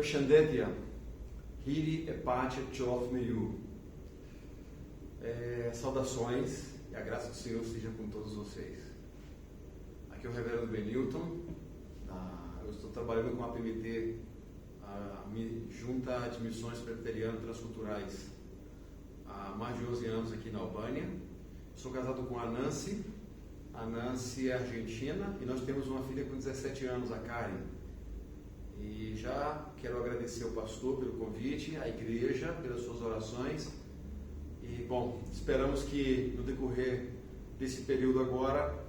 Shandetia, Hiri Epatia Chof Meyu. Saudações e a graça do Senhor seja com todos vocês. Aqui é o Reverendo Benilton. Eu estou trabalhando com a PMT, a Junta de Missões Presbiterianas Transculturais, há mais de 11 anos aqui na Albânia. Sou casado com a Nancy. A Nancy é argentina e nós temos uma filha com 17 anos, a Karen. E já quero agradecer ao pastor pelo convite, à igreja pelas suas orações. E, bom, esperamos que no decorrer desse período agora,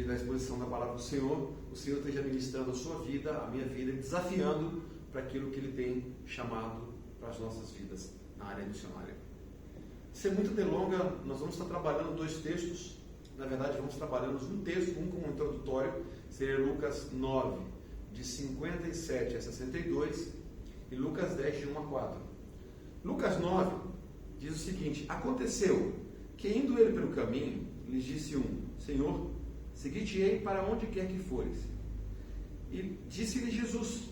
da exposição da Palavra do Senhor, o Senhor esteja ministrando a sua vida, a minha vida, desafiando para aquilo que Ele tem chamado para as nossas vidas na área missionária. Sem muita delonga, nós vamos estar trabalhando 2 textos. Na verdade, vamos trabalhando um texto, um como introdutório, seria Lucas 9, de 57 a 62, e Lucas 10, de 1 a 4. Lucas 9 diz o seguinte: aconteceu que, indo ele pelo caminho, lhes disse Senhor, seguir-te-ei para onde quer que fores. E disse-lhe Jesus: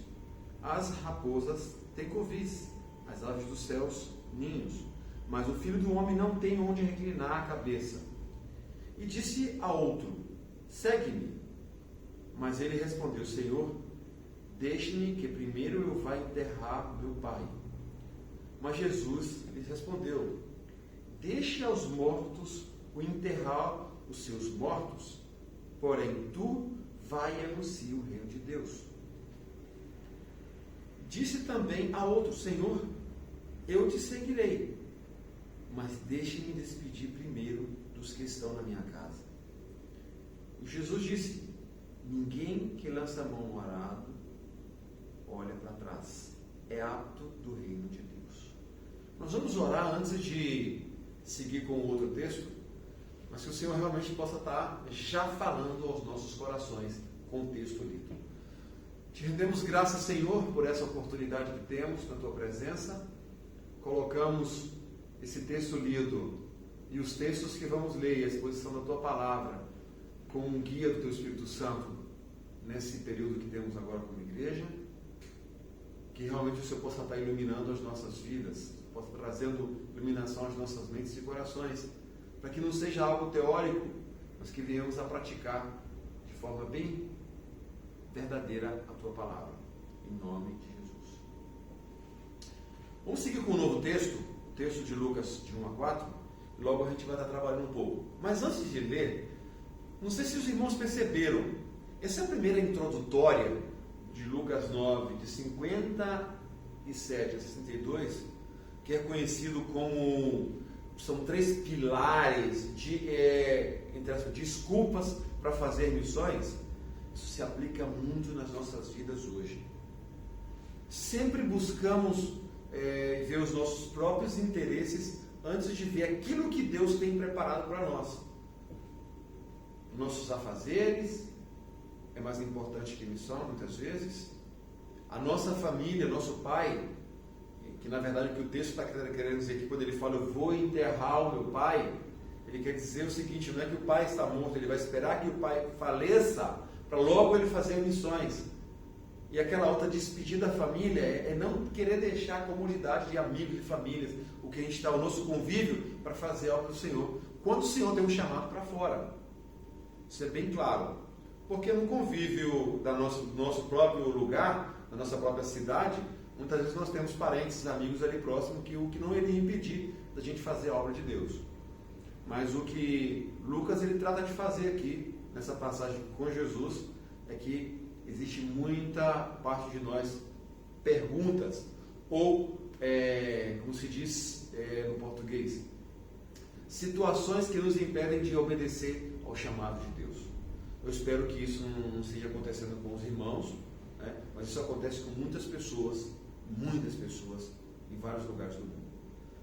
as raposas têm covis, as aves dos céus ninhos, mas o Filho do Homem não tem onde reclinar a cabeça. E disse a outro: segue-me. Mas ele respondeu: Senhor, deixe-me que primeiro eu vá enterrar meu pai. Mas Jesus lhe respondeu: deixe aos mortos o enterrar os seus mortos, porém tu vai e anuncia o reino de Deus. Disse também a outro: Senhor, eu te seguirei, mas deixe-me despedir primeiro dos que estão na minha casa. E Jesus disse: ninguém que lança a mão no arado olha para trás, é apto do reino de Deus. Nós vamos orar antes de seguir com o outro texto, mas que o Senhor realmente possa estar já falando aos nossos corações com o texto lido. Te rendemos graças, Senhor, por essa oportunidade que temos na Tua presença. Colocamos esse texto lido e os textos que vamos ler, a exposição da Tua Palavra, com um guia do Teu Espírito Santo nesse período que temos agora como igreja. Que realmente o Senhor possa estar iluminando as nossas vidas, possa estar trazendo iluminação às nossas mentes e corações, para que não seja algo teórico, mas que venhamos a praticar de forma bem verdadeira a Tua Palavra, em nome de Jesus. Vamos seguir com um novo texto, o texto de Lucas de 1 a 4, e logo a gente vai estar trabalhando um pouco. Mas antes de ler, não sei se os irmãos perceberam, essa é a primeira introdutória de Lucas 9, de 57 a 62, que é conhecido como, são 3 pilares de desculpas para fazer missões. Isso se aplica muito nas nossas vidas hoje. Sempre buscamos ver os nossos próprios interesses antes de ver aquilo que Deus tem preparado para nós. Nossos afazeres é mais importante que missão, muitas vezes. A nossa família, nosso pai, que na verdade o que o texto está querendo dizer aqui, quando ele fala eu vou enterrar o meu pai, ele quer dizer o seguinte: não é que o pai está morto, ele vai esperar que o pai faleça para logo ele fazer missões. E aquela outra despedir da família é não querer deixar a comunidade de amigos, de famílias, o que a gente está, o nosso convívio, para fazer algo do Senhor, quando o Senhor tem um chamado para fora. Isso é bem claro. Porque no convívio do nosso próprio lugar, da nossa própria cidade, muitas vezes nós temos parentes, amigos ali próximos, o que não iria impedir da gente fazer a obra de Deus. Mas o que Lucas ele trata de fazer aqui, nessa passagem com Jesus, é que existe muita parte de nós perguntas, ou, como se diz no português, situações que nos impedem de obedecer ao chamado de Deus. Eu espero que isso não esteja acontecendo com os irmãos, né? Mas isso acontece com muitas pessoas em vários lugares do mundo.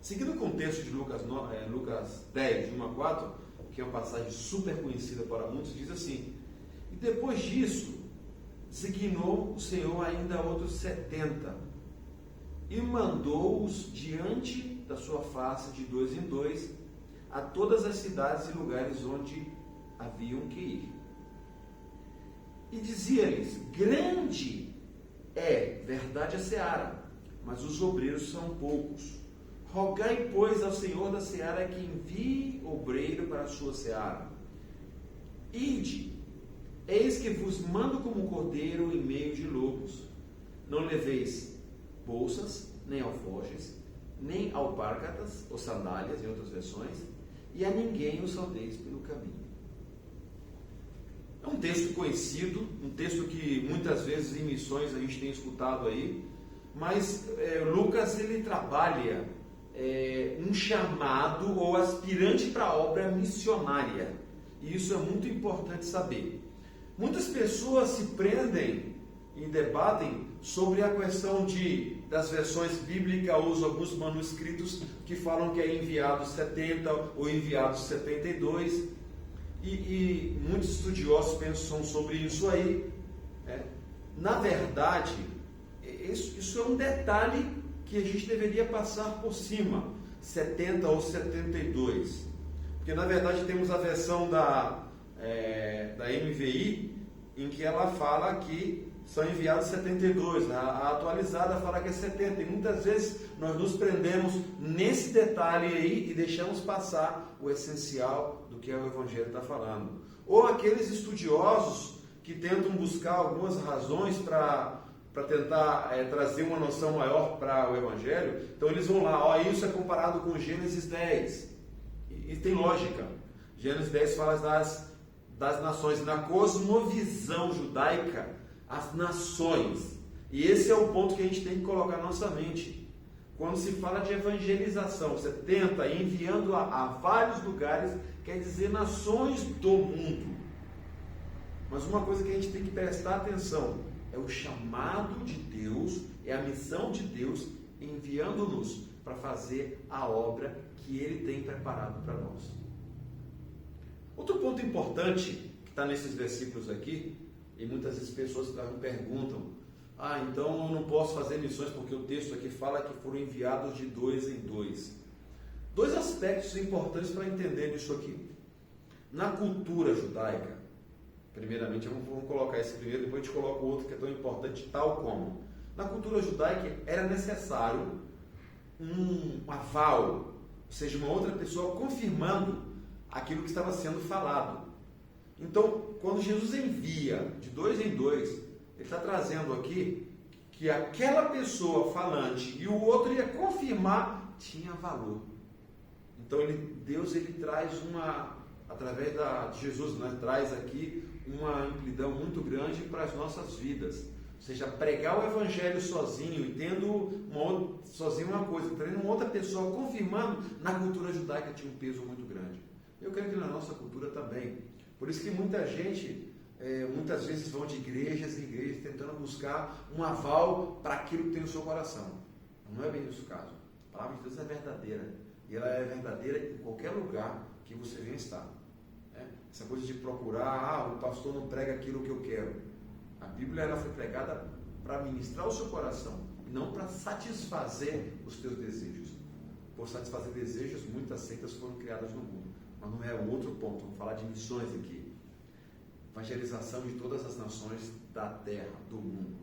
Seguindo o contexto de Lucas 10, de 1 a 4, que é uma passagem super conhecida para muitos, diz assim: e depois disso, designou o Senhor ainda outros 70, e mandou-os diante da sua face de 2 em 2, a todas as cidades e lugares onde haviam que ir. E dizia-lhes: grande verdade a seara, mas os obreiros são poucos. Rogai, pois, ao Senhor da seara que envie obreiro para a sua seara. Ide, eis que vos mando como cordeiro em meio de lobos. Não leveis bolsas, nem alforjes, nem alpargatas, ou sandálias, em outras versões, e a ninguém os saudeis pelo caminho. É um texto conhecido, um texto que muitas vezes em missões a gente tem escutado aí, mas Lucas ele trabalha um chamado ou aspirante para a obra missionária, e isso é muito importante saber. Muitas pessoas se prendem e debatem sobre a questão das versões bíblicas ou alguns manuscritos que falam que é enviado 70 ou enviado 72, e muitos estudiosos pensam sobre isso aí. Na verdade, isso é um detalhe que a gente deveria passar por cima, 70 ou 72, porque na verdade temos a versão da NVI, em que ela fala que são enviados 72, a atualizada fala que é 70, e muitas vezes nós nos prendemos nesse detalhe aí e deixamos passar o essencial do que o Evangelho está falando. Ou aqueles estudiosos que tentam buscar algumas razões para tentar trazer uma noção maior para o Evangelho, então eles vão lá, isso é comparado com Gênesis 10, e tem lógica. Gênesis 10 fala das nações, na cosmovisão judaica, as nações, e esse é o ponto que a gente tem que colocar na nossa mente. Quando se fala de evangelização, você tenta enviando a vários lugares, quer dizer nações do mundo. Mas uma coisa que a gente tem que prestar atenção é o chamado de Deus, é a missão de Deus enviando-nos para fazer a obra que Ele tem preparado para nós. Outro ponto importante que está nesses versículos aqui, e muitas vezes pessoas me perguntam, então eu não posso fazer missões porque o texto aqui fala que foram enviados de 2 em 2. Dois aspectos importantes para entender isso aqui. Na cultura judaica, primeiramente, vamos colocar esse primeiro, depois a gente coloca o outro que é tão importante, tal como. Na cultura judaica era necessário um aval, ou seja, uma outra pessoa confirmando aquilo que estava sendo falado. Então, quando Jesus envia de 2 em 2, ele está trazendo aqui que aquela pessoa falante e o outro ia confirmar, tinha valor. Então, Deus traz através de Jesus, traz aqui uma amplidão muito grande para as nossas vidas. Ou seja, pregar o Evangelho sozinho e tendo sozinho uma coisa, tendo uma outra pessoa confirmando, na cultura judaica tinha um peso muito grande. Eu creio que na nossa cultura também. Por isso que muita gente, muitas vezes vão de igrejas em igrejas tentando buscar um aval para aquilo que tem no seu coração. Não é bem isso o caso. A palavra de Deus é verdadeira. E ela é verdadeira em qualquer lugar que você venha estar. Essa coisa de procurar, o pastor não prega aquilo que eu quero. A Bíblia ela foi pregada para ministrar o seu coração, e não para satisfazer os teus desejos. Por satisfazer desejos, muitas seitas foram criadas no mundo. Mas não é o outro ponto, vamos falar de missões aqui. Evangelização de todas as nações da terra, do mundo.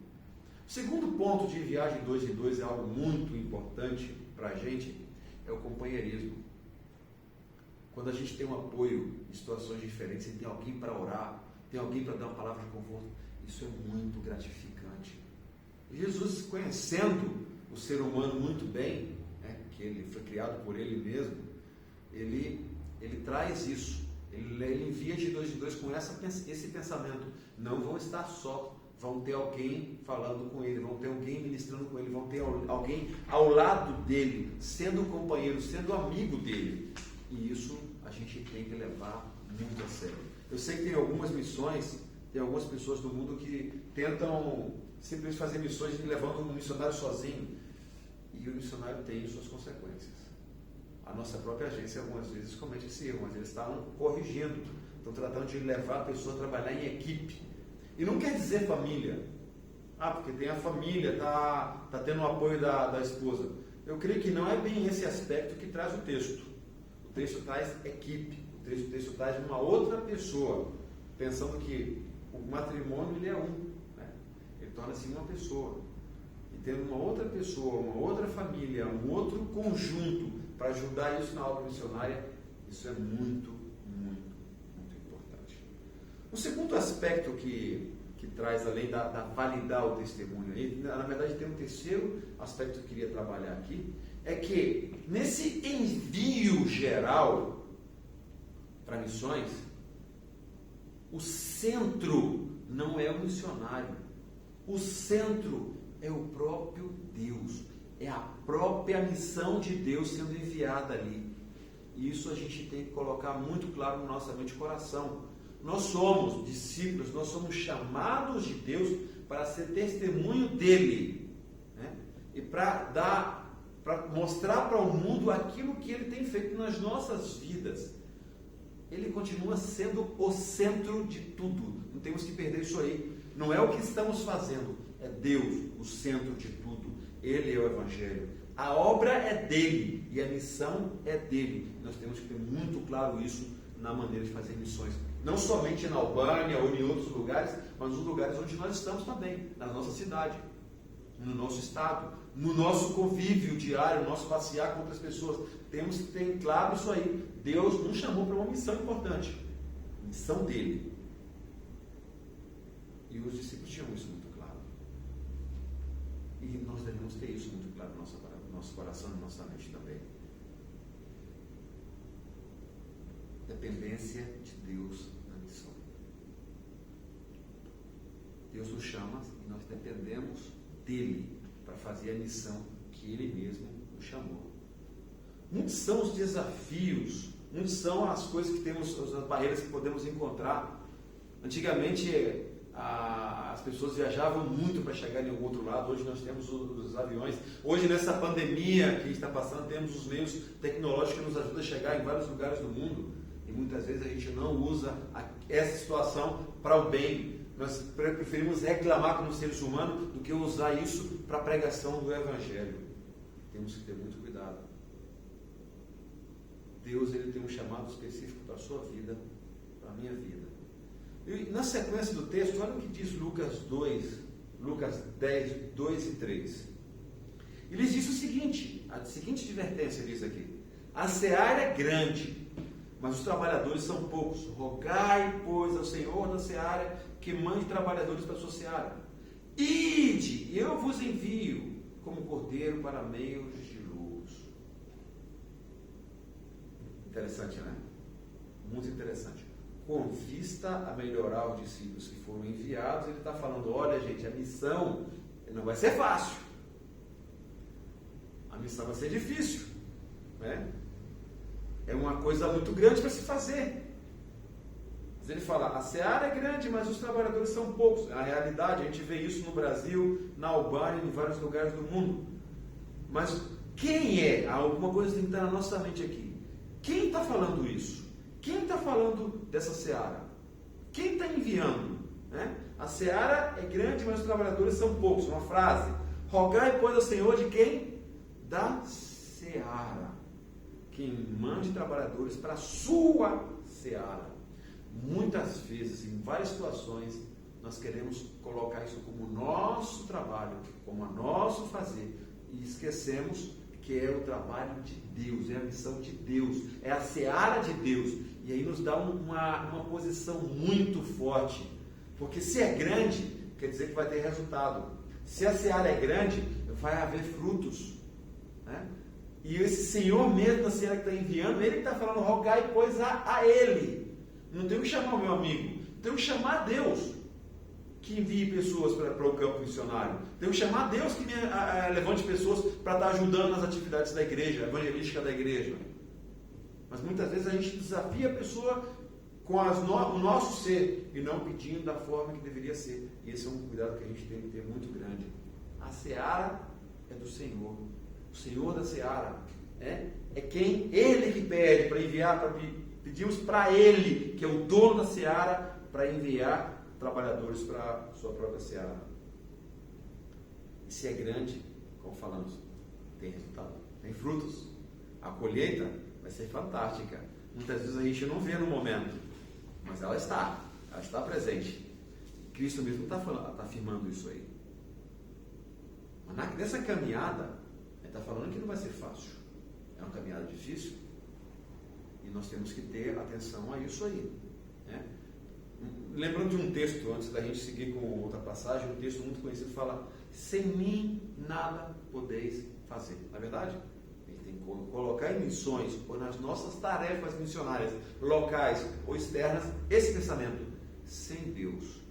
O segundo ponto de viagem 2 em 2 é algo muito importante para a gente, é o companheirismo. Quando a gente tem um apoio em situações diferentes, e tem alguém para orar, tem alguém para dar uma palavra de conforto, isso é muito gratificante. Jesus, conhecendo o ser humano muito bem, que ele foi criado por ele mesmo, ele traz isso, ele envia de 2 em 2 com esse pensamento. Não vão estar só, vão ter alguém falando com ele, vão ter alguém ministrando com ele, vão ter alguém ao lado dele, sendo um companheiro, sendo amigo dele. E isso a gente tem que levar muito a sério. Eu sei que tem algumas missões, tem algumas pessoas do mundo que tentam simplesmente fazer missões levando um missionário sozinho, e o missionário tem suas consequências. A nossa própria agência algumas vezes comete esse erro, mas eles estão corrigindo, estão tratando de levar a pessoa a trabalhar em equipe. E não quer dizer família. Porque tem a família, está tendo o apoio da esposa. Eu creio que não é bem esse aspecto que traz o texto. O texto traz equipe, o texto traz uma outra pessoa, pensando que o matrimônio ele é um. Ele torna-se uma pessoa. E tendo uma outra pessoa, uma outra família, um outro conjunto para ajudar isso na obra missionária, isso é muito, muito, muito importante. O segundo aspecto que traz, além da validar o testemunho, aí, na verdade tem um terceiro aspecto que eu queria trabalhar aqui, é que nesse envio geral para missões, o centro não é o missionário, o centro é o próprio Deus, é a própria missão de Deus sendo enviada ali. E isso a gente tem que colocar muito claro na nossa mente e coração. Nós somos discípulos, nós somos chamados de Deus para ser testemunho dele, né? E para mostrar para o mundo aquilo que ele tem feito nas nossas vidas. Ele continua sendo o centro de tudo. Não temos que perder isso aí. Não é o que estamos fazendo, é Deus o centro de tudo. Ele é o Evangelho. A obra é dele e a missão é dele. Nós temos que ter muito claro isso na maneira de fazer missões. Não somente na Albânia ou em outros lugares, mas nos lugares onde nós estamos também, na nossa cidade, no nosso estado, no nosso convívio diário, no nosso passear com outras pessoas. Temos que ter claro isso aí. Deus nos chamou para uma missão importante, missão dele. E os discípulos tinham isso muito claro. E nós devemos ter isso muito claro no nosso coração e na nossa mente também. Dependência de Deus na missão. Deus nos chama e nós dependemos dele para fazer a missão que ele mesmo nos chamou. Muitos são os desafios, muitos são as coisas que temos, as barreiras que podemos encontrar. Antigamente as pessoas viajavam muito para chegar em algum outro lado. Hoje nós temos os aviões. Hoje, nessa pandemia que a gente está passando, temos os meios tecnológicos que nos ajudam a chegar em vários lugares do mundo. E muitas vezes a gente não usa essa situação para o bem. Nós preferimos reclamar como seres humanos do que usar isso para a pregação do Evangelho. Temos que ter muito cuidado. Deus, ele tem um chamado específico para a sua vida, para a minha vida. E na sequência do texto, olha o que diz Lucas 10, 2 e 3. Ele diz o seguinte, a seguinte advertência diz aqui: a seara é grande, mas os trabalhadores são poucos. Rogai, pois, ao Senhor da seara que mande trabalhadores para a sua seara. Ide, e eu vos envio como cordeiro para meios de lobos. Interessante, né? Muito interessante. Com vista a melhorar os discípulos que foram enviados, ele está falando, olha gente, a missão não vai ser fácil. A missão vai ser difícil, né? É uma coisa muito grande para se fazer. Mas ele fala, a seara é grande, mas os trabalhadores são poucos. Na realidade, a gente vê isso no Brasil, na Albânia, em vários lugares do mundo. Mas quem é? Alguma coisa tem que estar na nossa mente aqui. Quem está falando isso? Quem está falando dessa seara? Quem está enviando? Né? A seara é grande, mas os trabalhadores são poucos. Uma frase. Rogai, pois, ao Senhor de quem? Da seara. Quem mande trabalhadores para a sua seara. Muitas vezes, em várias situações, nós queremos colocar isso como nosso trabalho, como a nosso fazer, e esquecemos que é o trabalho de Deus, é a missão de Deus, é a seara de Deus. E aí nos dá uma posição muito forte, porque se é grande, quer dizer que vai ter resultado. Se a seara é grande, vai haver frutos, né? E esse Senhor mesmo da seara que está enviando, ele que está falando, rogai, pois, a ele. Não tenho que chamar o meu amigo, tenho que chamar a Deus que envie pessoas para o campo missionário. Tenho que chamar a Deus que levante pessoas para estar ajudando nas atividades da igreja, evangelística da igreja. Mas muitas vezes a gente desafia a pessoa com o nosso ser e não pedindo da forma que deveria ser. E esse é um cuidado que a gente tem que ter muito grande. A seara é do Senhor. O Senhor da seara é quem Ele que pede para enviar, pedimos para Ele, que é o dono da seara, para enviar trabalhadores para a sua própria seara. E se é grande, como falamos, tem resultado, tem frutos. A colheita vai ser fantástica. Muitas vezes a gente não vê no momento, mas ela está presente. Cristo mesmo está afirmando isso aí. Mas nessa caminhada, ele está falando que não vai ser fácil. É uma caminhada difícil. E nós temos que ter atenção a isso aí. Né? Lembrando de um texto, antes da gente seguir com outra passagem, um texto muito conhecido fala: sem mim nada podeis fazer. Na verdade, a gente tem que colocar em missões ou nas nossas tarefas missionárias, locais ou externas, esse pensamento: sem Deus,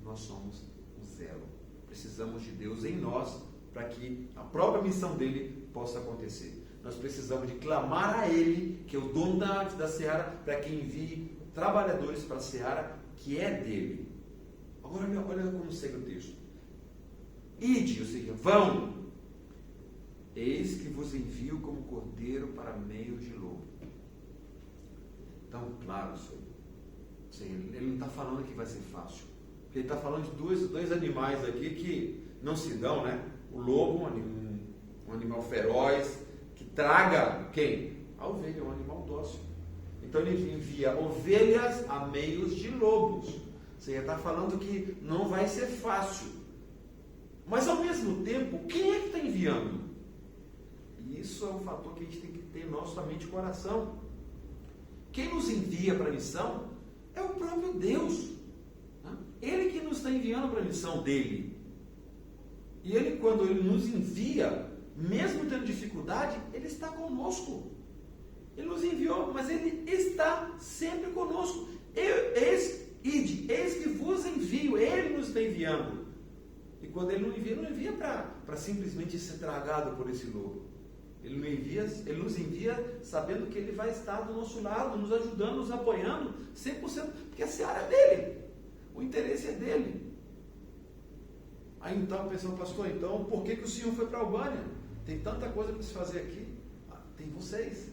nós somos um zero. Precisamos de Deus em nós para que a própria missão dele possa acontecer. Nós precisamos de clamar a Ele, que é o dono da seara, para que envie trabalhadores para a seara que é dele. Agora olha como segue o texto. Ide, ou seja, vão. Eis que vos envio como cordeiro para meio de lobo. Então, claro, ele não está falando que vai ser fácil. Porque ele está falando de dois animais aqui que não se dão, né? O lobo, um animal feroz, que traga quem? A ovelha, um animal dócil. Então ele envia ovelhas a meios de lobos. Você está falando que não vai ser fácil. Mas ao mesmo tempo, quem é que está enviando? E isso é um fator que a gente tem que ter em nossa mente e coração. Quem nos envia para a missão é o próprio Deus. Ele que nos está enviando para a missão dele. E ele, quando ele nos envia, mesmo tendo dificuldade, ele está conosco. Ele nos enviou, mas ele está sempre conosco. Eis que vos envio. Ele nos está enviando. E quando ele não envia para simplesmente ser tragado por esse lobo. Ele nos envia sabendo que ele vai estar do nosso lado, nos ajudando, nos apoiando, 100%, porque a seara é dele. O interesse é dele. Aí então, pensando, pastor, então por que o senhor foi para a Albânia? Tem tanta coisa para se fazer aqui. Tem vocês.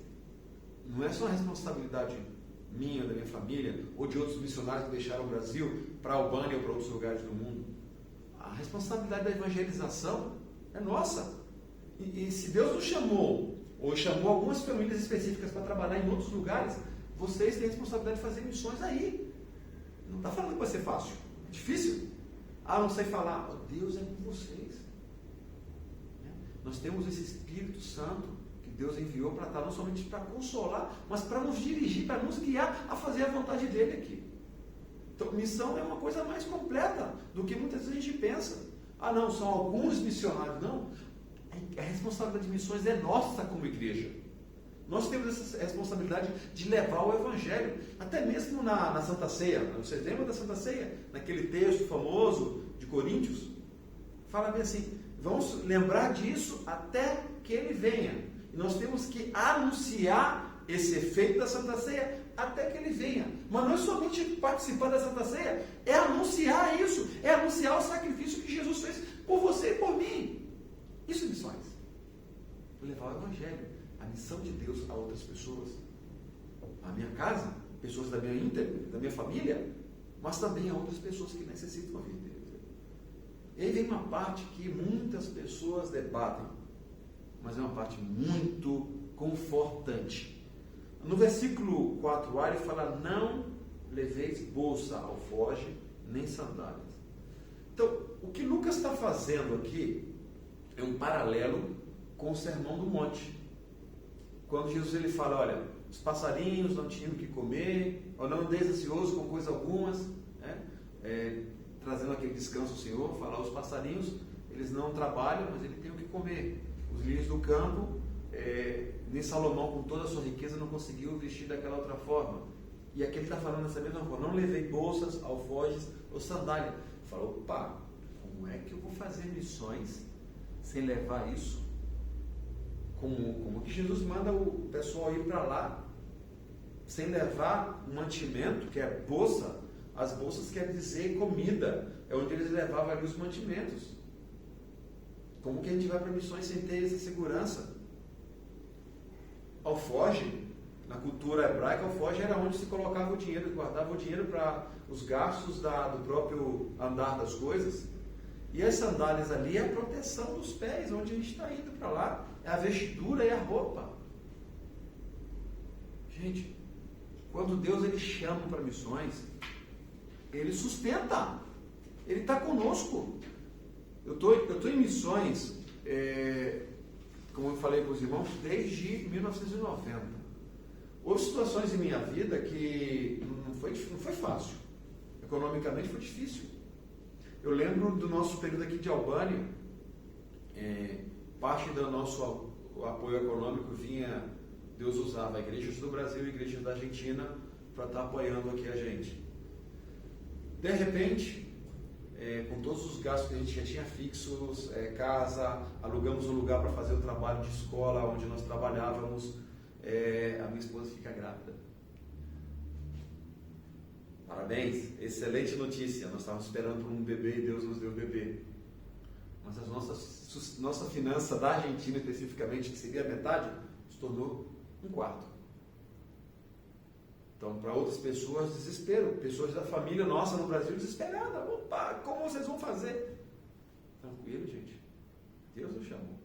Não é só a responsabilidade minha, da minha família, ou de outros missionários que deixaram o Brasil para a Albânia ou para outros lugares do mundo. A responsabilidade da evangelização é nossa. E se Deus nos chamou, ou chamou algumas famílias específicas para trabalhar em outros lugares, vocês têm a responsabilidade de fazer missões aí. Não está falando que vai ser fácil. É difícil. Não sei falar. Deus é com vocês. Nós temos esse Espírito Santo que Deus enviou para estar não somente para consolar, mas para nos dirigir, para nos guiar a fazer a vontade dele aqui. Então, missão é uma coisa mais completa do que muitas vezes a gente pensa. Não, são alguns missionários. Não. A responsabilidade de missões é nossa como igreja. Nós temos essa responsabilidade de levar o Evangelho, até mesmo na Santa Ceia. Vocês lembram da Santa Ceia? Naquele texto famoso de Coríntios? Fala bem assim: vamos lembrar disso até que ele venha. E nós temos que anunciar esse efeito da Santa Ceia até que ele venha. Mas não é somente participar da Santa Ceia, é anunciar isso, é anunciar o sacrifício que Jesus fez por você e por mim. Isso é missões. Levar o Evangelho, a missão de Deus a outras pessoas. A minha casa, pessoas da minha família, mas também a outras pessoas que necessitam ouvir Deus. E aí vem uma parte que muitas pessoas debatem, mas é uma parte muito confortante. No versículo 4a ele fala: não leveis bolsa, alforje, nem sandálias. Então, o que Lucas está fazendo aqui é um paralelo com o Sermão do Monte. Quando Jesus ele fala: olha, os passarinhos não tinham o que comer, ou não andeis ansioso com coisa algumas, trazendo aquele descanso ao Senhor. Fala: os passarinhos, eles não trabalham, mas eles têm o que comer. Os lírios do campo, nem Salomão, com toda a sua riqueza, não conseguiu vestir daquela outra forma. E aqui ele está falando dessa mesma forma: não levei bolsas, alforjes ou sandália. Fala: opa, como é que eu vou fazer missões sem levar isso? Como que Jesus manda o pessoal ir para lá sem levar um mantimento, que é bolsa? As bolsas quer dizer comida, é onde eles levavam ali os mantimentos. Como que a gente vai para missões sem ter essa segurança? Alforje, na cultura hebraica, alforje era onde se colocava o dinheiro, guardava o dinheiro para os gastos do próprio andar das coisas. E as sandálias ali é a proteção dos pés, onde a gente está indo para lá. É a vestidura e a roupa. Gente, quando Deus ele chama para missões, ele sustenta. Ele está conosco. Eu estou em missões como eu falei para os irmãos, desde 1990. Houve situações em minha vida que não foi fácil. Economicamente foi difícil. Eu lembro do nosso período aqui de Albânia, parte do nosso apoio econômico vinha, Deus usava igrejas do Brasil e igrejas da Argentina para estar apoiando aqui a gente. De repente, com todos os gastos que a gente já tinha fixos, casa, alugamos um lugar para fazer o trabalho de escola onde nós trabalhávamos, a minha esposa fica grávida. Parabéns, excelente notícia, nós estávamos esperando por um bebê e Deus nos deu o bebê. Mas a nossa finança da Argentina especificamente, que seria a metade, se tornou um quarto. Então, para outras pessoas, desespero. Pessoas da família nossa no Brasil desesperada. Opa, como vocês vão fazer? Tranquilo, gente. Deus nos chamou.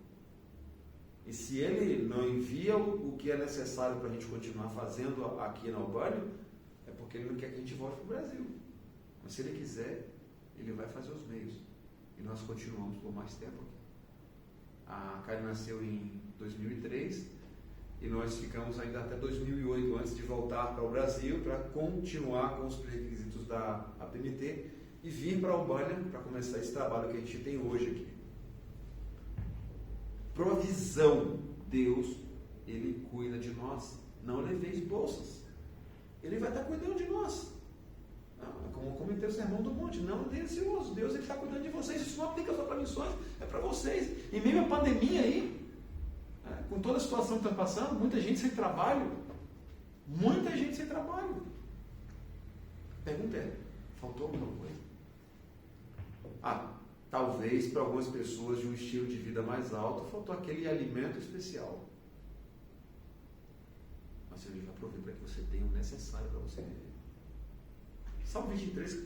E se Ele não envia o que é necessário para a gente continuar fazendo aqui na Albânia, é porque Ele não quer que a gente volte para o Brasil. Mas se Ele quiser, Ele vai fazer os meios. E nós continuamos por mais tempo aqui. A Karen nasceu em 2003 e nós ficamos ainda até 2008 antes de voltar para o Brasil para continuar com os pré-requisitos da APMT e vir para a Albânia para começar esse trabalho que a gente tem hoje aqui. Provisão. Deus, Ele cuida de nós. Não leveis bolsas. Ele vai estar cuidando de nós. Como eu comentei o sermão do monte, não é ansioso. Deus Ele está cuidando de vocês. Isso não aplica só para missões, é para vocês. E mesmo a pandemia aí, com toda a situação que está passando, muita gente sem trabalho. Muita gente sem trabalho. Pergunta faltou alguma coisa? Talvez para algumas pessoas de um estilo de vida mais alto, faltou aquele alimento especial. Mas Ele já proveu para que você tenha o necessário para você viver. Salmo 23,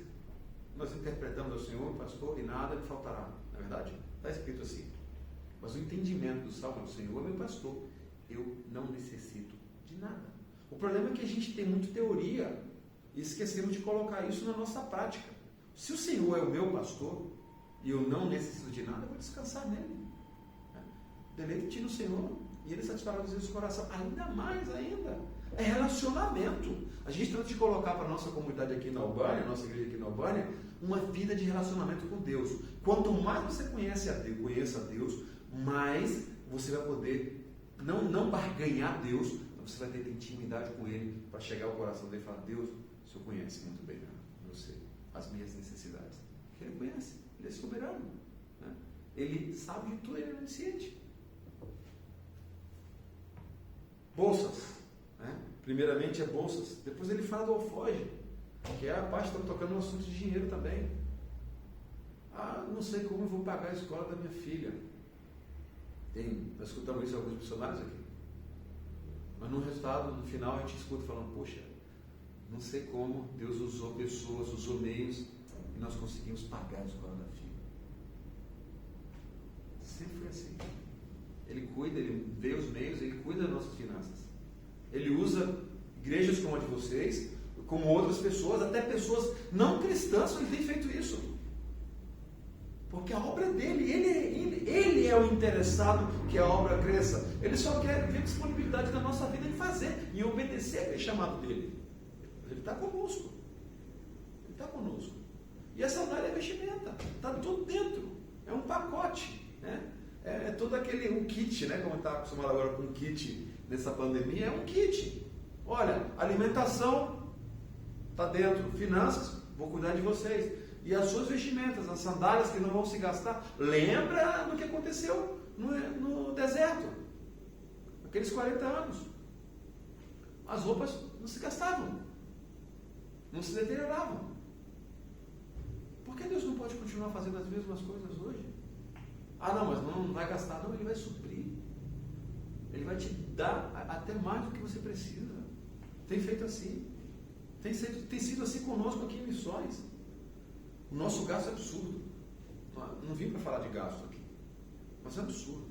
nós interpretamos ao Senhor, pastor, e nada lhe faltará. Na verdade, está escrito assim. Mas o entendimento do Salmo do Senhor é meu pastor. Eu não necessito de nada. O problema é que a gente tem muita teoria e esquecemos de colocar isso na nossa prática. Se o Senhor é o meu pastor e eu não necessito de nada, eu vou descansar nele. Deleite-te no Senhor e Ele satisfará os desejos do coração. Ainda mais, ainda. É relacionamento. A gente trata de colocar para a nossa comunidade aqui na Albânia, nossa igreja aqui na Albânia, uma vida de relacionamento com Deus. Quanto mais você conheça a Deus, mais você vai poder não barganhar Deus, mas você vai ter intimidade com Ele para chegar ao coração dele e falar: Deus, o Senhor conhece muito bem você, as minhas necessidades. Ele conhece, Ele é soberano. Né? Ele sabe de tudo, Ele é onisciente. Bolsas. Primeiramente é bolsas, depois ele fala do alfoge, que é a parte que está tocando no assunto de dinheiro também. Não sei como eu vou pagar a escola da minha filha. Nós escutamos isso em alguns missionários aqui. Mas no resultado, no final, a gente escuta falando: poxa, não sei como Deus usou pessoas, usou meios, e nós conseguimos pagar a escola da filha. Sempre foi assim. Ele cuida, Ele vê os meios, Ele cuida das nossas finanças. Ele usa igrejas como a de vocês, como outras pessoas, até pessoas não cristãs, Ele tem feito isso. Porque a obra dele, ele é o interessado que a obra cresça. Ele só quer ver disponibilidade da nossa vida em fazer, em obedecer aquele chamado dele. Ele está conosco. Ele está conosco. E essa sandália é vestimenta, está tudo dentro. É um pacote, né? É todo um kit, né? Como está acostumado agora com um kit nessa pandemia, é um kit. Olha, alimentação está dentro, finanças, vou cuidar de vocês. E as suas vestimentas, as sandálias que não vão se gastar. Lembra do que aconteceu no deserto, aqueles 40 anos. As roupas não se gastavam, não se deterioravam. Por que Deus não pode continuar fazendo as mesmas coisas hoje? Não, mas não vai gastar. Não, Ele vai suprir. Ele vai te dar até mais do que você precisa. Tem feito assim. Tem sido assim conosco aqui em missões. O nosso gasto é absurdo. Não vim para falar de gasto aqui, mas é absurdo.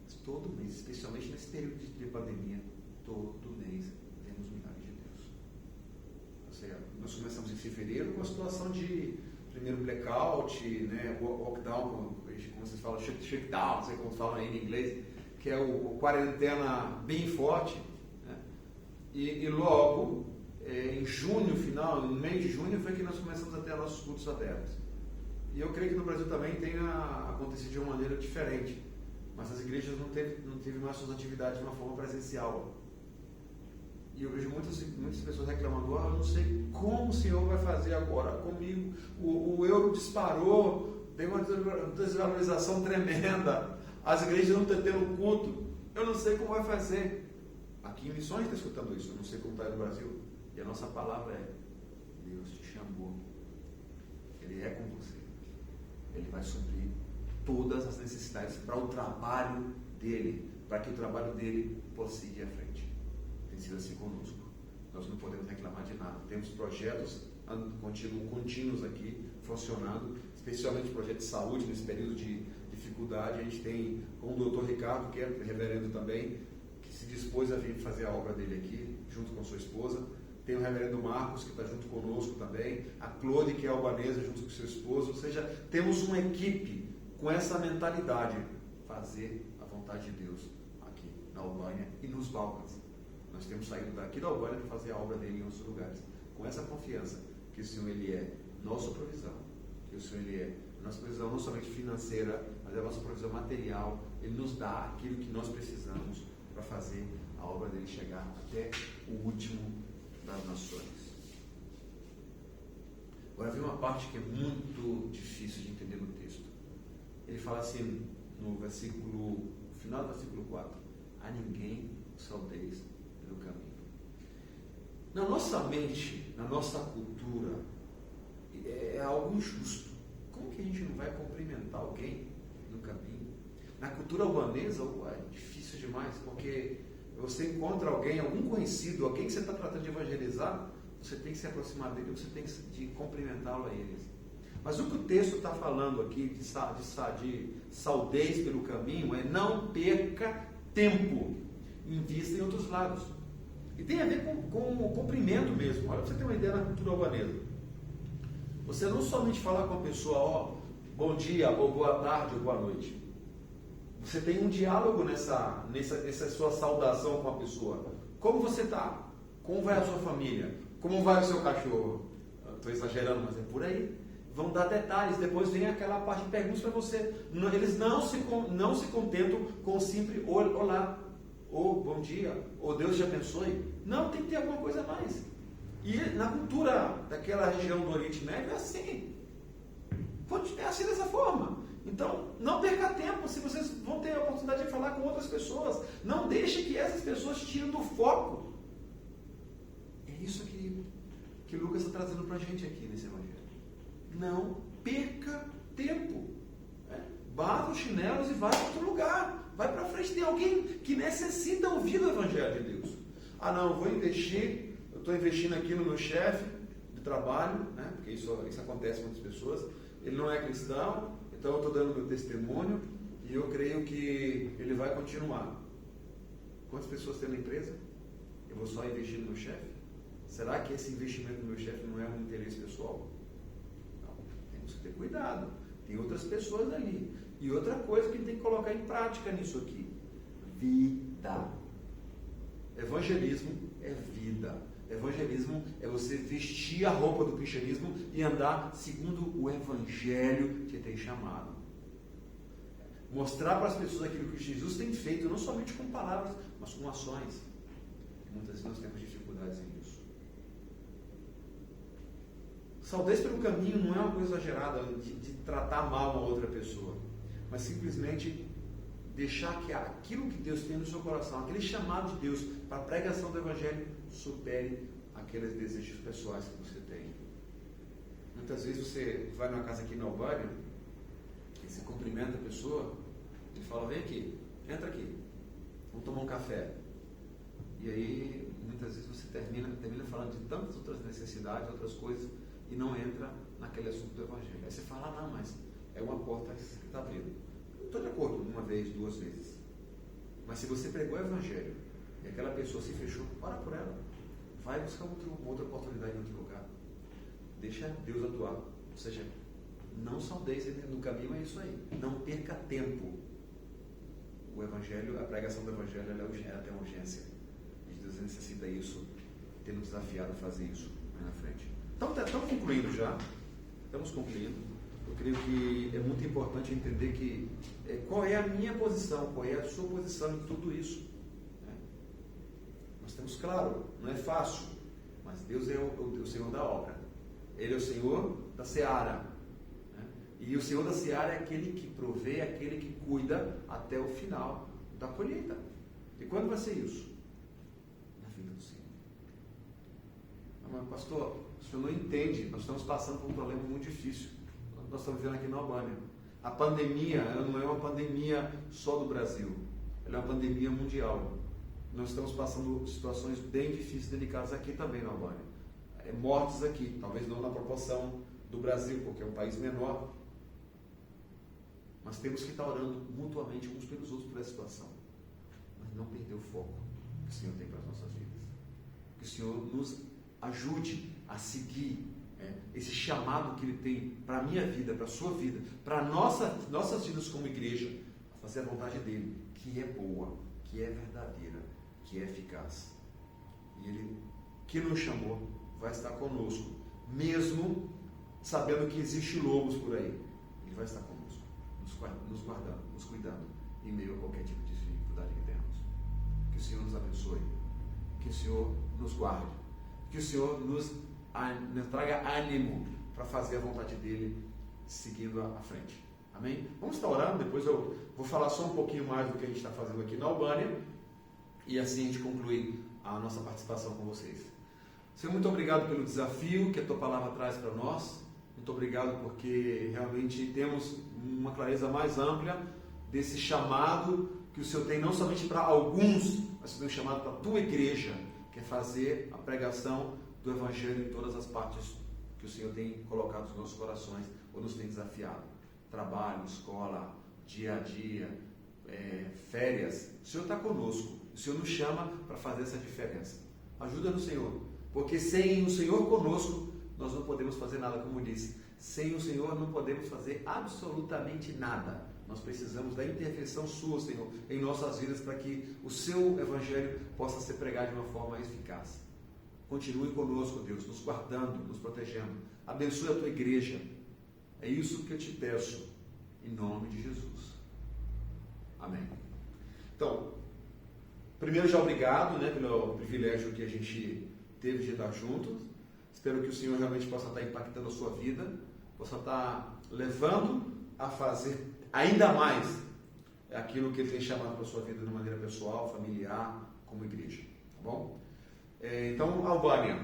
Mas todo mês, especialmente nesse período de pandemia, todo mês vemos milagres de Deus. Ou seja, nós começamos em fevereiro com a situação de primeiro blackout, né, lockdown, como vocês falam, shakedown, não sei como falam aí em inglês, que é o quarentena bem forte, né? E logo, em junho, no mês de junho, foi que nós começamos a ter nossos cultos abertos. E eu creio que no Brasil também tenha acontecido de uma maneira diferente, mas as igrejas não teve mais suas atividades de uma forma presencial. E eu vejo muitas pessoas reclamando: eu não sei como o Senhor vai fazer agora comigo, o euro disparou, tem uma desvalorização tremenda, as igrejas não estão tendo culto, eu não sei como vai fazer. Aqui em Missões está escutando isso, eu não sei como está no Brasil. E a nossa palavra é: Deus te chamou, Ele é com você, Ele vai suprir todas as necessidades para o trabalho dele, para que o trabalho dele possa ir à frente. Tem sido assim conosco. Nós não podemos reclamar de nada. Temos projetos contínuos aqui funcionando, especialmente projeto de saúde nesse período de dificuldade. A gente tem com o Dr. Ricardo, que é reverendo também, que se dispôs a vir fazer a obra dele aqui, junto com sua esposa. Tem o reverendo Marcos, que está junto conosco também, a Claude, que é albanesa, junto com seu esposo. Ou seja, temos uma equipe com essa mentalidade, fazer a vontade de Deus aqui na Albânia e nos Balcãs. Nós temos saído daqui da Albânia para fazer a obra dele em outros lugares, com essa confiança que o Senhor, Ele é nossa provisão, que o Senhor, Ele é nossa provisão não somente financeira, mas é a nossa provisão material. Ele nos dá aquilo que nós precisamos para fazer a obra dele chegar até o último das nações. Agora vem uma parte que é muito difícil de entender no texto. Ele fala assim no final do versículo 4: a ninguém saudeis pelo caminho. Na nossa mente, na nossa cultura, é algo injusto. Como que a gente não vai cumprimentar alguém no caminho? Na cultura albanesa, é difícil demais, porque você encontra alguém, algum conhecido, alguém que você está tratando de evangelizar, você tem que se aproximar dele, você tem que cumprimentá-lo a eles. Mas o que o texto está falando aqui, de saudez pelo caminho, é não perca tempo, invista em outros lados. E tem a ver com o cumprimento mesmo. Olha, para você ter uma ideia na cultura albanesa. Você não somente fala com a pessoa, bom dia, ou boa tarde, ou boa noite. Você tem um diálogo nessa sua saudação com a pessoa. Como você está? Como vai a sua família? Como vai o seu cachorro? Estou exagerando, mas é por aí. Vão dar detalhes. Depois vem aquela parte de perguntas para você. Eles não se contentam com o simples olá, ou bom dia, ou Deus te abençoe. Não, tem que ter alguma coisa a mais. E na cultura daquela região do Oriente Médio é assim. É assim dessa forma. Então, não perca tempo se vocês vão ter a oportunidade de falar com outras pessoas. Não deixe que essas pessoas tirem do foco. É isso que Lucas está trazendo para a gente aqui nesse evangelho. Não perca tempo. Bata os chinelos e vai para outro lugar. Vai para frente. Tem alguém que necessita ouvir o evangelho de Deus. Ah, não, eu vou investir. Eu estou investindo aqui no meu chefe de trabalho, né? Porque isso acontece com muitas pessoas. Ele não é cristão. Então eu estou dando meu testemunho e eu creio que ele vai continuar. Quantas pessoas tem na empresa? Eu vou só investir no meu chefe? Será que esse investimento no meu chefe não é um interesse pessoal? Não, temos que ter cuidado. Tem outras pessoas ali. E outra coisa que tem que colocar em prática nisso aqui: vida. Evangelismo é vida. Evangelismo é você vestir a roupa do cristianismo e andar segundo o evangelho que tem chamado. Mostrar para as pessoas aquilo que Jesus tem feito, não somente com palavras, mas com ações. Muitas vezes nós temos dificuldades nisso. Saudez pelo caminho não é uma coisa exagerada de tratar mal uma outra pessoa, mas simplesmente deixar que aquilo que Deus tem no seu coração, aquele chamado de Deus para a pregação do evangelho, supere aqueles desejos pessoais que você tem. Muitas vezes você vai numa casa aqui na Albânia e você cumprimenta a pessoa e fala: vem aqui, entra aqui, vamos tomar um café. E aí muitas vezes você termina falando de tantas outras necessidades, outras coisas, e não entra naquele assunto do evangelho. Aí você fala: ah, não, mas é uma porta que está abrindo. Eu estou de acordo, uma vez, duas vezes. Mas se você pregou o evangelho e aquela pessoa se fechou, ora por ela. Vai buscar outra oportunidade em outro lugar. Deixa Deus atuar. Ou seja, Não saudeis no caminho, é isso aí. Não perca tempo. O Evangelho, a pregação do Evangelho, ela tem urgência. E Deus necessita isso, tendo desafiado a fazer isso na frente. Então, estamos concluindo já. Estamos concluindo. Eu creio que é muito importante entender que qual é a minha posição, qual é a sua posição em tudo isso. Né? Nós temos claro, não é fácil, mas Deus é o Senhor da obra. Ele é o Senhor da seara. Né? E o Senhor da seara é aquele que provê, aquele que cuida até o final da colheita. E quando vai ser isso? Na vida do Senhor. Mas, pastor, o senhor não entende, nós estamos passando por um problema muito difícil. Nós estamos vivendo aqui na Albânia. A pandemia, ela não é uma pandemia só do Brasil, ela é uma pandemia mundial. Nós estamos passando situações bem difíceis, delicadas aqui também na Albânia. Mortes aqui, talvez não na proporção do Brasil, porque é um país menor. Mas temos que estar orando mutuamente uns pelos outros por essa situação. Mas não perder o foco que o Senhor tem para as nossas vidas. Que o Senhor nos ajude a seguir esse chamado que Ele tem para a minha vida, para a sua vida, para nossas vidas como igreja, a fazer a vontade dEle, que é boa, que é verdadeira, que é eficaz. E Ele, que nos chamou, vai estar conosco, mesmo sabendo que existem lobos por aí. Ele vai estar conosco, nos guardando, nos cuidando, em meio a qualquer tipo de dificuldade que tenhamos. Que o Senhor nos abençoe, que o Senhor nos guarde, que o Senhor nos traga ânimo para fazer a vontade dEle, seguindo à frente. Amém? Vamos estar orando, depois eu vou falar só um pouquinho mais do que a gente está fazendo aqui na Albânia, e assim a gente conclui a nossa participação com vocês. Senhor, muito obrigado pelo desafio que a Tua Palavra traz para nós. Muito obrigado porque realmente temos uma clareza mais ampla desse chamado que o Senhor tem não somente para alguns, mas tem um chamado para a Tua igreja, que é fazer a pregação do Evangelho em todas as partes que o Senhor tem colocado nos nossos corações ou nos tem desafiado. Trabalho, escola, dia a dia, férias. O Senhor está conosco. O Senhor nos chama para fazer essa diferença. Ajuda-nos, Senhor, porque sem o Senhor conosco, nós não podemos fazer nada, como disse. Sem o Senhor não podemos fazer absolutamente nada. Nós precisamos da intervenção Sua, Senhor, em nossas vidas, para que o Seu Evangelho possa ser pregado de uma forma eficaz. Continue conosco, Deus, nos guardando, nos protegendo. Abençoe a Tua igreja. É isso que eu te peço, em nome de Jesus. Amém. Então, primeiro já obrigado, pelo privilégio que a gente teve de estar juntos. Espero que o Senhor realmente possa estar impactando a sua vida, possa estar levando a fazer ainda mais aquilo que Ele tem chamado para a sua vida de maneira pessoal, familiar, como igreja. Tá bom? Então, Albânia.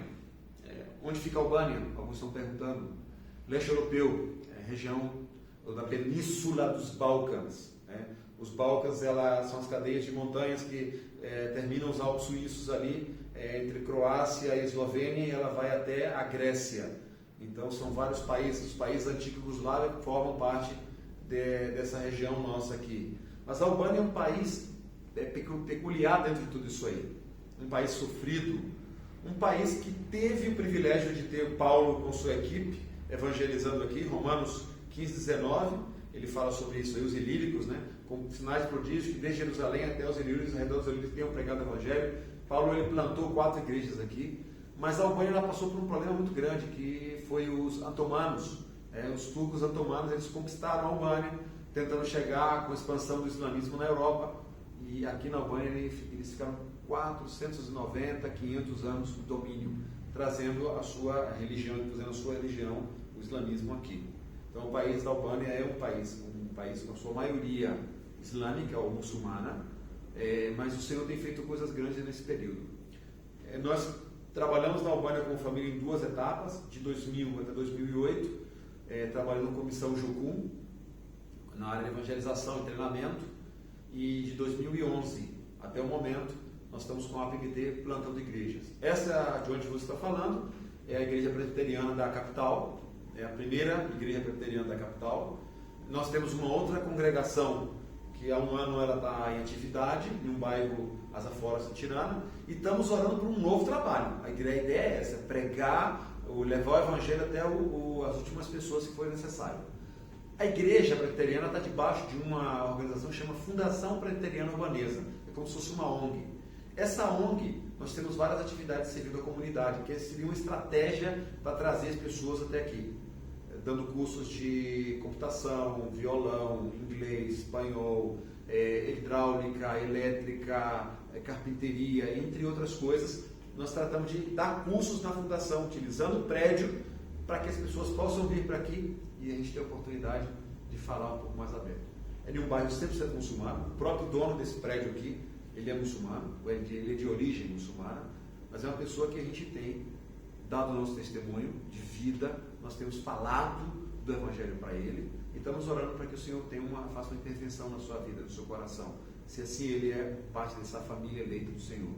Onde fica a Albânia? Alguns estão perguntando. Leste europeu, região da Península dos Balcãs. Os Balcãs são as cadeias de montanhas que terminam os Alpes suíços ali, entre Croácia e Eslovênia, e ela vai até a Grécia. Então, são vários países. Os países antigos Yugoslávia formam parte dessa região nossa aqui. Mas a Albânia é um país peculiar dentro de tudo isso aí. Um país sofrido, um país que teve o privilégio de ter Paulo com sua equipe evangelizando aqui, Romanos 15, 19, ele fala sobre isso aí, os ilíricos, com sinais prodígios, que desde Jerusalém até os ilíricos, ao redor dos ilíricos, tenham pregado o evangelho. Paulo, ele plantou 4 igrejas aqui, mas a Albânia ela passou por um problema muito grande, que foi os otomanos, os turcos otomanos, eles conquistaram a Albânia, tentando chegar com a expansão do islamismo na Europa, e aqui na Albânia eles ficaram 490, 500 anos de domínio, trazendo a sua religião, o islamismo aqui. Então o país da Albânia é um país com a sua maioria islâmica ou muçulmana, mas o Senhor tem feito coisas grandes nesse período. Nós trabalhamos na Albânia como família em 2 etapas, de 2000 até 2008, trabalhando com Missão Jucum, na área de evangelização e treinamento, e de 2011 até o momento, nós estamos com a APMT plantando igrejas. Essa de onde você está falando é a Igreja Presbiteriana da capital, é a primeira igreja presbiteriana da capital. Nós temos uma outra congregação que há um ano ela está em atividade, em um bairro Asa Fora Tirana, e estamos orando por um novo trabalho. A ideia é essa, pregar, levar o evangelho até as últimas pessoas que for necessário. A igreja presbiteriana está debaixo de uma organização que chama Fundação Presbiteriana Urbanesa. É como se fosse uma ONG. Essa ONG, nós temos várias atividades servindo à comunidade, que seria uma estratégia para trazer as pessoas até aqui. Dando cursos de computação, violão, inglês, espanhol, hidráulica, elétrica, carpinteria, entre outras coisas. Nós tratamos de dar cursos na fundação, utilizando o prédio, para que as pessoas possam vir para aqui e a gente tem a oportunidade de falar um pouco mais aberto. É de um bairro 100% muçulmano, o próprio dono desse prédio aqui, ele é muçulmano, ele é de origem muçulmana, mas é uma pessoa que a gente tem dado o nosso testemunho de vida, nós temos falado do Evangelho para ele e estamos orando para que o Senhor faça uma intervenção na sua vida, no seu coração, se assim ele é parte dessa família eleita do Senhor.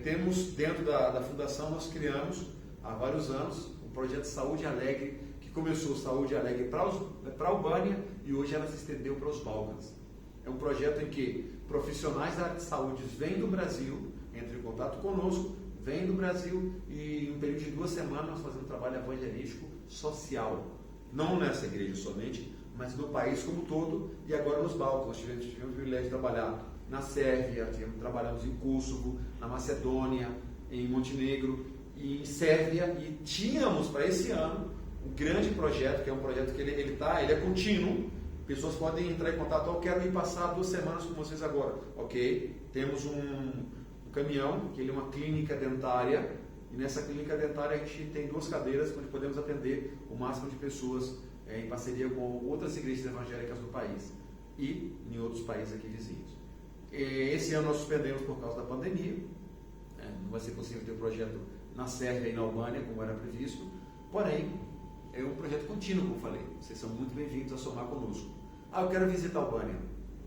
Temos dentro da fundação, nós criamos há vários anos o projeto Saúde Alegre, que começou Saúde Alegre para a Albânia e hoje ela se estendeu para os Balcãs. É um projeto em que profissionais da área de saúde vêm do Brasil, entram em contato conosco, vêm do Brasil e em um período de 2 semanas nós fazemos um trabalho evangelístico social, não nessa igreja somente, mas no país como um todo e agora nos Balcãs. Nós tivemos o privilégio de trabalhar na Sérvia, trabalhamos em Kosovo, na Macedônia, em Montenegro e em Sérvia, e tínhamos para esse ano um grande projeto, que é um projeto que ele é contínuo. Pessoas podem entrar em contato, eu quero ir passar 2 semanas com vocês agora. Ok, temos um caminhão, que ele é uma clínica dentária, e nessa clínica dentária a gente tem 2 cadeiras onde podemos atender o máximo de pessoas em parceria com outras igrejas evangélicas do país e em outros países aqui vizinhos. Esse ano nós suspendemos por causa da pandemia, não vai ser possível ter o projeto na Sérvia e na Albânia como era previsto, porém é um projeto contínuo, como falei, vocês são muito bem-vindos a somar conosco. Eu quero visitar a Albânia,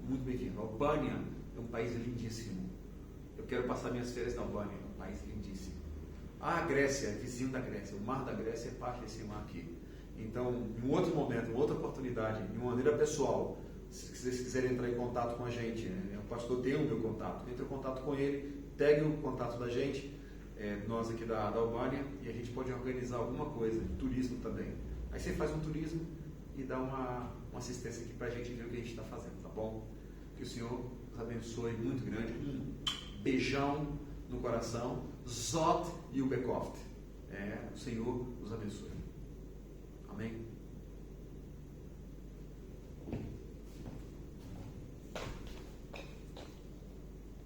muito bem-vindo. A Albânia é um país lindíssimo, eu quero passar minhas férias na Albânia, é um país lindíssimo. A Grécia, vizinho da Grécia, o mar da Grécia é parte desse mar aqui. Então, em um outro momento, em outra oportunidade, de uma maneira pessoal, se vocês quiserem entrar em contato com a gente, o pastor tem o meu contato, entre em contato com ele, pegue o contato da gente, nós aqui da Albânia, e a gente pode organizar alguma coisa, de turismo também. Aí você faz um turismo e dá uma assistência aqui para a gente ver o que a gente está fazendo, tá bom? Que o Senhor nos abençoe muito grande. Um beijão no coração. Zot e o Bekoft. O Senhor nos abençoe. Amém?